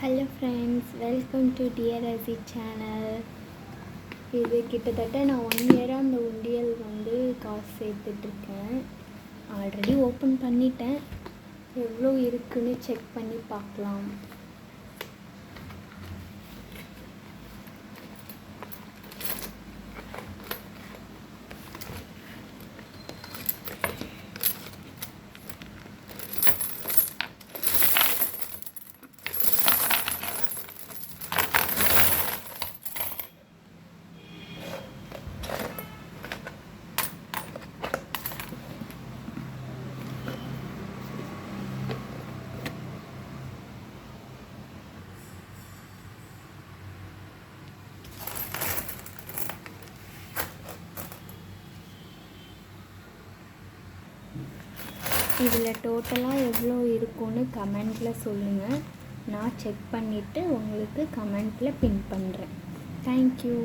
Hello friends, welcome to TRSC channel. இது கிட்டத்தட்ட நான் 1 இயராக அந்த உண்டியல் காசு சேர்த்துட்ருக்கேன். ஆல்ரெடி ஓப்பன் பண்ணிட்டேன். எவ்வளோ இருக்குன்னு செக் பண்ணி பார்க்கலாம். இதில் டோட்டலாக எவ்வளோ இருக்கும்னு கமெண்ட்டில் சொல்லுங்கள். நான் செக் பண்ணிவிட்டு உங்களுக்கு கமெண்ட்டில் பின் பண்ணுறேன். தேங்க்யூ.